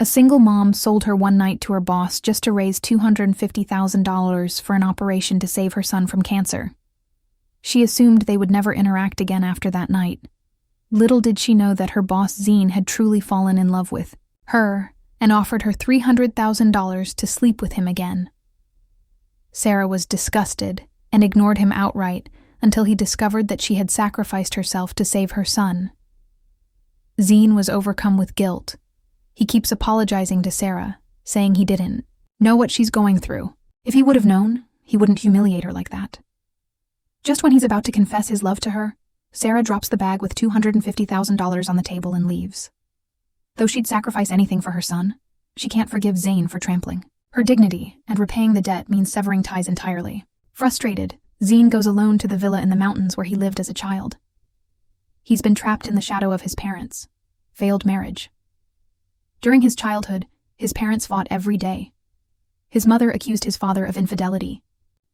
A single mom sold her one night to her boss just to raise $250,000 for an operation to save her son from cancer. She assumed they would never interact again after that night. Little did she know that her boss Zine had truly fallen in love with her and offered her $300,000 to sleep with him again. Sarah was disgusted and ignored him outright until he discovered that she had sacrificed herself to save her son. Zine was overcome with guilt. He keeps apologizing to Sarah, saying he didn't know what she's going through. If he would have known, he wouldn't humiliate her like that. Just when he's about to confess his love to her, Sarah drops the bag with $250,000 on the table and leaves. Though she'd sacrifice anything for her son, she can't forgive Zane for trampling her dignity, and repaying the debt means severing ties entirely. Frustrated, Zine goes alone to the villa in the mountains where he lived as a child. He's been trapped in the shadow of his parents' failed marriage. During his childhood, his parents fought every day. His mother accused his father of infidelity,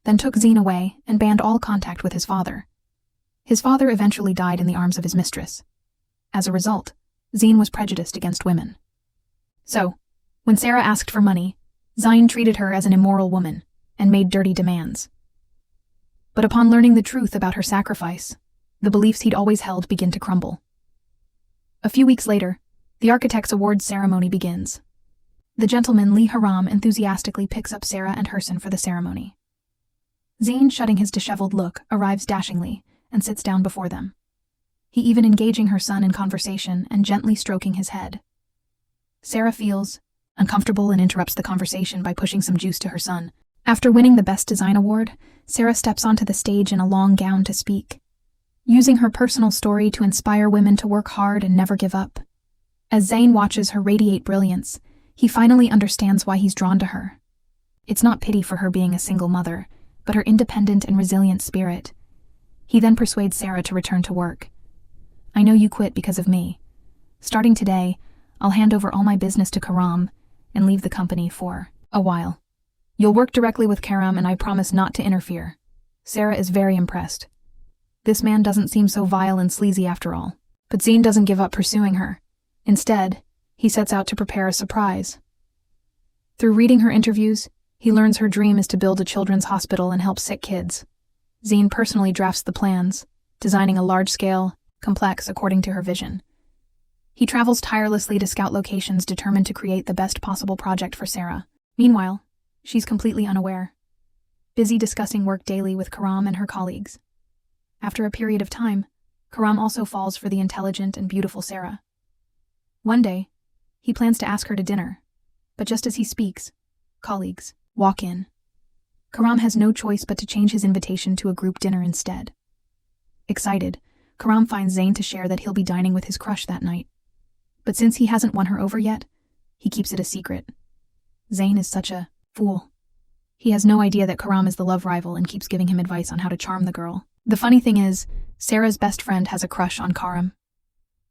then took Zine away and banned all contact with his father. His father eventually died in the arms of his mistress. As a result, Zine was prejudiced against women. So, when Sarah asked for money, Zine treated her as an immoral woman and made dirty demands. But upon learning the truth about her sacrifice, the beliefs he'd always held begin to crumble. A few weeks later, the architect's awards ceremony begins. The gentleman Lee Haram enthusiastically picks up Sarah and Herson for the ceremony. Zine, shutting his disheveled look, arrives dashingly and sits down before them. He even engaging her son in conversation and gently stroking his head. Sarah feels uncomfortable and interrupts the conversation by pushing some juice to her son. After winning the Best Design Award, Sarah steps onto the stage in a long gown to speak, using her personal story to inspire women to work hard and never give up. As Zane watches her radiate brilliance, he finally understands why he's drawn to her. It's not pity for her being a single mother, but her independent and resilient spirit. He then persuades Sarah to return to work. "I know you quit because of me. Starting today, I'll hand over all my business to Karam and leave the company for a while. You'll work directly with Karam and I promise not to interfere." Sarah is very impressed. This man doesn't seem so vile and sleazy after all. But Zine doesn't give up pursuing her. Instead, he sets out to prepare a surprise. Through reading her interviews, he learns her dream is to build a children's hospital and help sick kids. Zine personally drafts the plans, designing a large-scale, complex according to her vision. He travels tirelessly to scout locations determined to create the best possible project for Sarah. Meanwhile, she's completely unaware, busy discussing work daily with Karam and her colleagues. After a period of time, Karam also falls for the intelligent and beautiful Sarah. One day, he plans to ask her to dinner, but just as he speaks, colleagues walk in. Karam has no choice but to change his invitation to a group dinner instead. Excited, Karam finds Zane to share that he'll be dining with his crush that night. But since he hasn't won her over yet, he keeps it a secret. Zane is such a fool. He has no idea that Karam is the love rival and keeps giving him advice on how to charm the girl. The funny thing is, Sarah's best friend has a crush on Karam.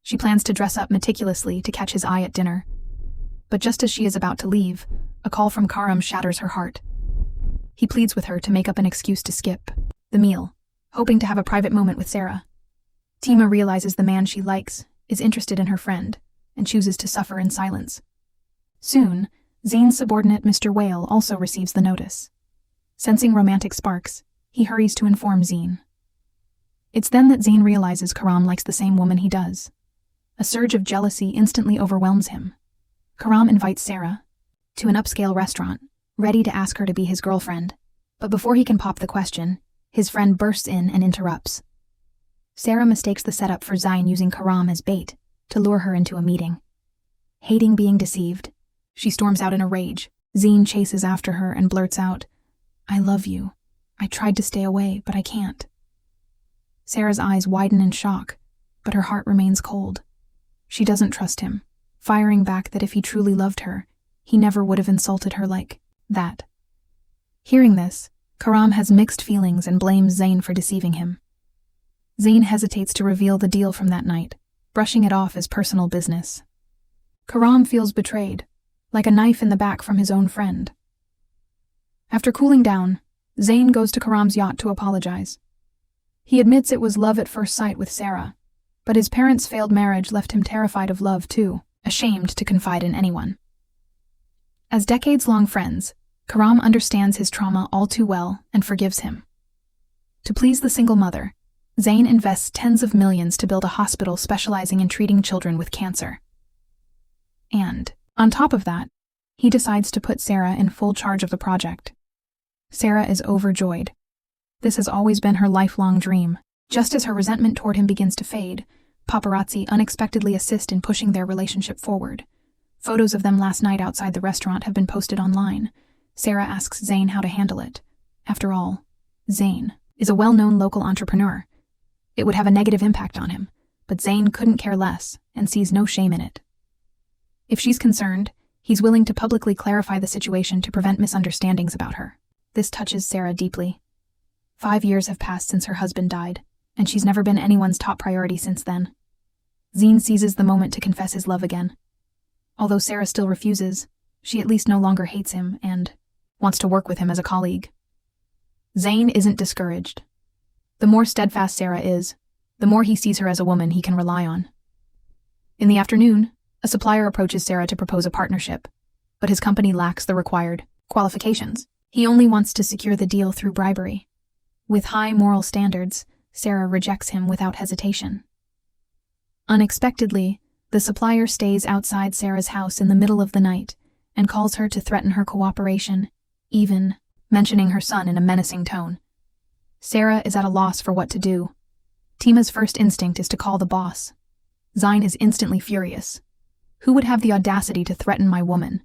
She plans to dress up meticulously to catch his eye at dinner. But just as she is about to leave, a call from Karam shatters her heart. He pleads with her to make up an excuse to skip the meal, hoping to have a private moment with Sarah. Tima realizes the man she likes is interested in her friend and chooses to suffer in silence. Soon, Zane's subordinate Mr. Whale also receives the notice. Sensing romantic sparks, he hurries to inform Zine. It's then that Zane realizes Karam likes the same woman he does. A surge of jealousy instantly overwhelms him. Karam invites Sarah to an upscale restaurant, ready to ask her to be his girlfriend. But before he can pop the question, his friend bursts in and interrupts. Sarah mistakes the setup for Zine using Karam as bait to lure her into a meeting. Hating being deceived, she storms out in a rage. Zine chases after her and blurts out, "I love you. I tried to stay away, but I can't." Sarah's eyes widen in shock, but her heart remains cold. She doesn't trust him, firing back that if he truly loved her, he never would have insulted her like that. Hearing this, Karam has mixed feelings and blames Zane for deceiving him. Zane hesitates to reveal the deal from that night, brushing it off as personal business. Karam feels betrayed, like a knife in the back from his own friend. After cooling down, Zane goes to Karam's yacht to apologize. He admits it was love at first sight with Sarah, but his parents' failed marriage left him terrified of love too, ashamed to confide in anyone. As decades-long friends, Karam understands his trauma all too well and forgives him. To please the single mother, Zain invests tens of millions to build a hospital specializing in treating children with cancer. And, on top of that, he decides to put Sarah in full charge of the project. Sarah is overjoyed. This has always been her lifelong dream. Just as her resentment toward him begins to fade, paparazzi unexpectedly assist in pushing their relationship forward. Photos of them last night outside the restaurant have been posted online. Sarah asks Zain how to handle it. After all, Zain is a well-known local entrepreneur. It would have a negative impact on him, but Zain couldn't care less and sees no shame in it. If she's concerned, he's willing to publicly clarify the situation to prevent misunderstandings about her. This touches Sarah deeply. 5 years have passed since her husband died, and she's never been anyone's top priority since then. Zain seizes the moment to confess his love again. Although Sarah still refuses, she at least no longer hates him and wants to work with him as a colleague. Zain isn't discouraged. The more steadfast Sarah is, the more he sees her as a woman he can rely on. In the afternoon, a supplier approaches Sarah to propose a partnership, but his company lacks the required qualifications. He only wants to secure the deal through bribery. With high moral standards, Sarah rejects him without hesitation. Unexpectedly, the supplier stays outside Sarah's house in the middle of the night and calls her to threaten her cooperation, even mentioning her son in a menacing tone. Sarah is at a loss for what to do. Tima's first instinct is to call the boss. Zain is instantly furious. Who would have the audacity to threaten my woman?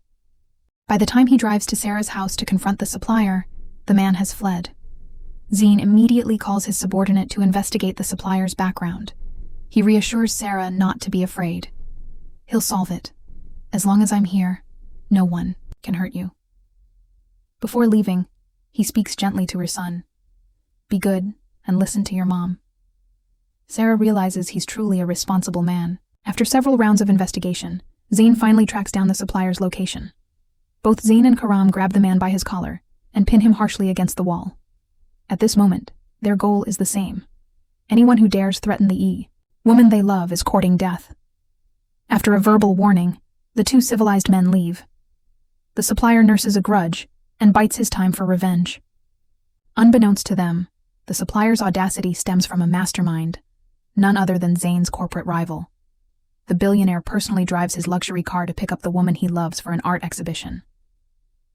By the time he drives to Sarah's house to confront the supplier, the man has fled. Zain immediately calls his subordinate to investigate the supplier's background. He reassures Sarah not to be afraid. He'll solve it. As long as I'm here, no one can hurt you. Before leaving, he speaks gently to her son. Be good and listen to your mom. Sarah realizes he's truly a responsible man. After several rounds of investigation, Zain finally tracks down the supplier's location. Both Zain and Karam grab the man by his collar and pin him harshly against the wall. At this moment, their goal is the same. Anyone who dares threaten the woman they love is courting death. After a verbal warning, the two civilized men leave. The supplier nurses a grudge and bites his time for revenge. Unbeknownst to them, the supplier's audacity stems from a mastermind, none other than Zain's corporate rival. The billionaire personally drives his luxury car to pick up the woman he loves for an art exhibition.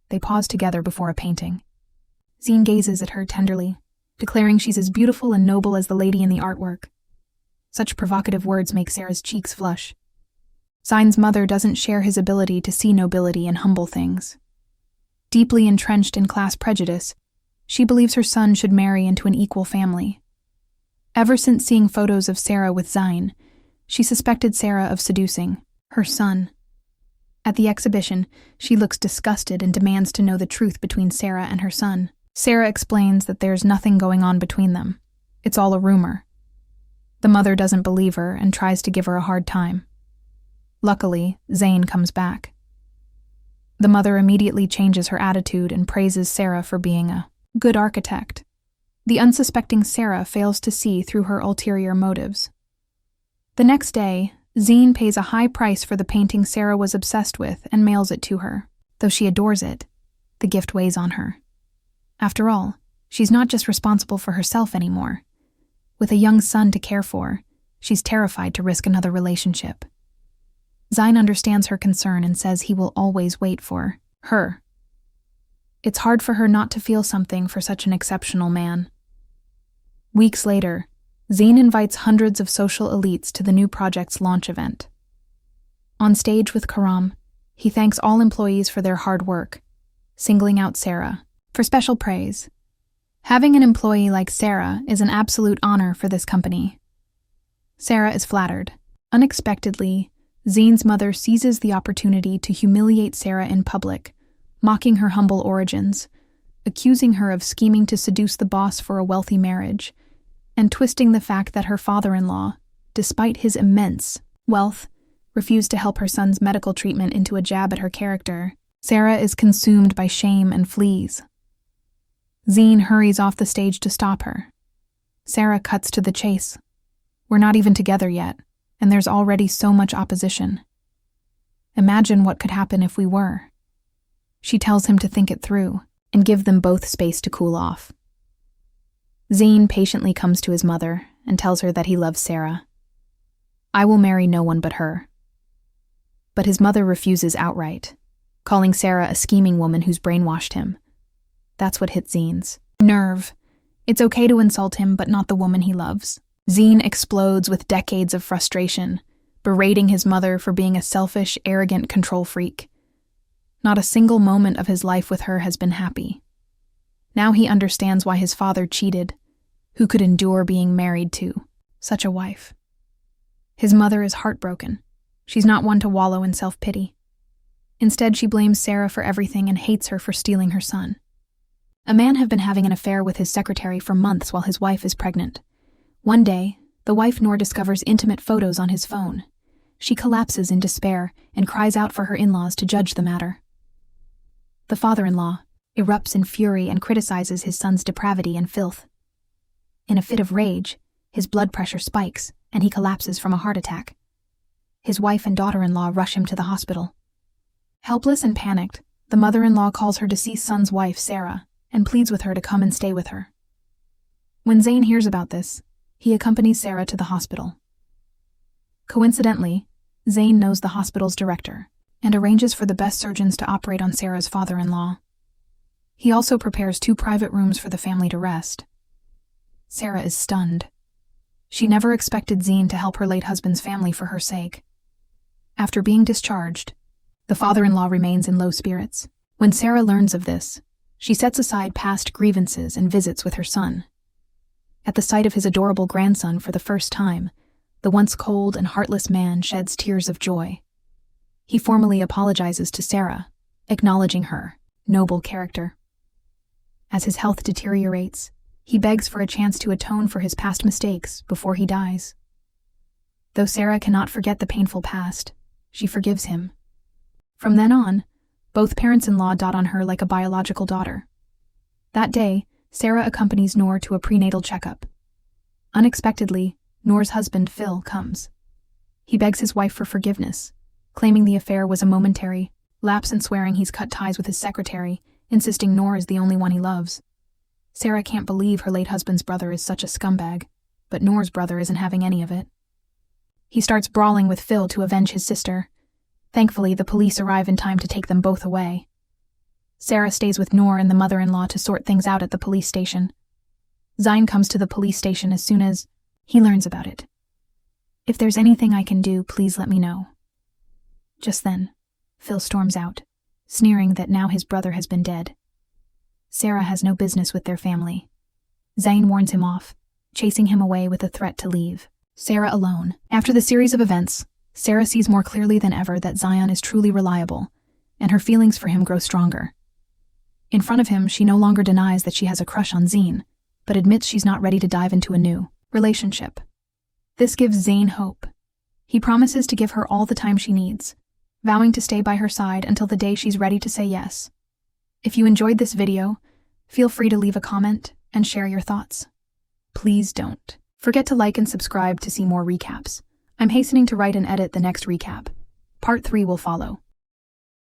They pause together before a painting. Zain gazes at her tenderly, declaring she's as beautiful and noble as the lady in the artwork. Such provocative words make Sarah's cheeks flush. Zain's mother doesn't share his ability to see nobility in humble things. Deeply entrenched in class prejudice, she believes her son should marry into an equal family. Ever since seeing photos of Sarah with Zain, she suspected Sarah of seducing her son. At the exhibition, she looks disgusted and demands to know the truth between Sarah and her son. Sarah explains that there's nothing going on between them. It's all a rumor. The mother doesn't believe her and tries to give her a hard time. Luckily, Zain comes back. The mother immediately changes her attitude and praises Sarah for being a good architect. The unsuspecting Sarah fails to see through her ulterior motives. The next day, Zain pays a high price for the painting Sarah was obsessed with and mails it to her. Though she adores it, the gift weighs on her. After all, she's not just responsible for herself anymore. With a young son to care for, she's terrified to risk another relationship. Zain understands her concern and says he will always wait for her. It's hard for her not to feel something for such an exceptional man. Weeks later, Zain invites hundreds of social elites to the new project's launch event. On stage with Karam, he thanks all employees for their hard work, singling out Sarah for special praise. Having an employee like Sarah is an absolute honor for this company. Sarah is flattered. Unexpectedly, Zain's mother seizes the opportunity to humiliate Sarah in public, mocking her humble origins, accusing her of scheming to seduce the boss for a wealthy marriage, and twisting the fact that her father-in-law, despite his immense wealth, refused to help her son's medical treatment into a jab at her character. Sarah is consumed by shame and flees. Zain hurries off the stage to stop her. Sarah cuts to the chase. We're not even together yet, and there's already so much opposition. Imagine what could happen if we were. She tells him to think it through and give them both space to cool off. Zayn patiently comes to his mother and tells her that he loves Sarah. "I will marry no one but her." But his mother refuses outright, calling Sarah a scheming woman who's brainwashed him. That's what hit Zayn's nerve. It's okay to insult him, but not the woman he loves. Zayn explodes with decades of frustration, berating his mother for being a selfish, arrogant control freak. Not a single moment of his life with her has been happy. Now he understands why his father cheated. Who could endure being married to such a wife? His mother is heartbroken. She's not one to wallow in self-pity. Instead, she blames Sarah for everything and hates her for stealing her son. A man had been having an affair with his secretary for months while his wife is pregnant. One day, the wife Noor discovers intimate photos on his phone. She collapses in despair and cries out for her in-laws to judge the matter. The father-in-law erupts in fury and criticizes his son's depravity and filth. In a fit of rage, his blood pressure spikes and he collapses from a heart attack. His wife and daughter-in-law rush him to the hospital. Helpless and panicked, the mother-in-law calls her deceased son's wife, Sarah, and pleads with her to come and stay with her. When Zayn hears about this, he accompanies Sarah to the hospital. Coincidentally, Zayn knows the hospital's director and arranges for the best surgeons to operate on Sarah's father-in-law. He also prepares 2 private rooms for the family to rest. Sarah is stunned. She never expected Zayn to help her late husband's family for her sake. After being discharged, the father-in-law remains in low spirits. When Sarah learns of this, she sets aside past grievances and visits with her son. At the sight of his adorable grandson for the first time, the once cold and heartless man sheds tears of joy. He formally apologizes to Sarah, acknowledging her noble character. As his health deteriorates, he begs for a chance to atone for his past mistakes before he dies. Though Sarah cannot forget the painful past, she forgives him. From then on, both parents-in-law dot on her like a biological daughter. That day, Sarah accompanies Noor to a prenatal checkup. Unexpectedly, Noor's husband, Phil, comes. He begs his wife for forgiveness, claiming the affair was a momentary lapse and swearing he's cut ties with his secretary, insisting Noor is the only one he loves. Sarah can't believe her late husband's brother is such a scumbag, but Noor's brother isn't having any of it. He starts brawling with Phil to avenge his sister. Thankfully, the police arrive in time to take them both away. Sarah stays with Noor and the mother-in-law to sort things out at the police station. Zayn comes to the police station as soon as he learns about it. "If there's anything I can do, please let me know." Just then, Phil storms out, sneering that now his brother has been dead. Sarah has no business with their family. Zayn warns him off, chasing him away with a threat to leave. Sarah alone. After the series of events, Sarah sees more clearly than ever that Zion is truly reliable, and her feelings for him grow stronger. In front of him, she no longer denies that she has a crush on Zayn, but admits she's not ready to dive into a new relationship. This gives Zayn hope. He promises to give her all the time she needs, vowing to stay by her side until the day she's ready to say yes. If you enjoyed this video, feel free to leave a comment and share your thoughts. Please don't forget to like and subscribe to see more recaps. I'm hastening to write and edit the next recap. Part 3 will follow.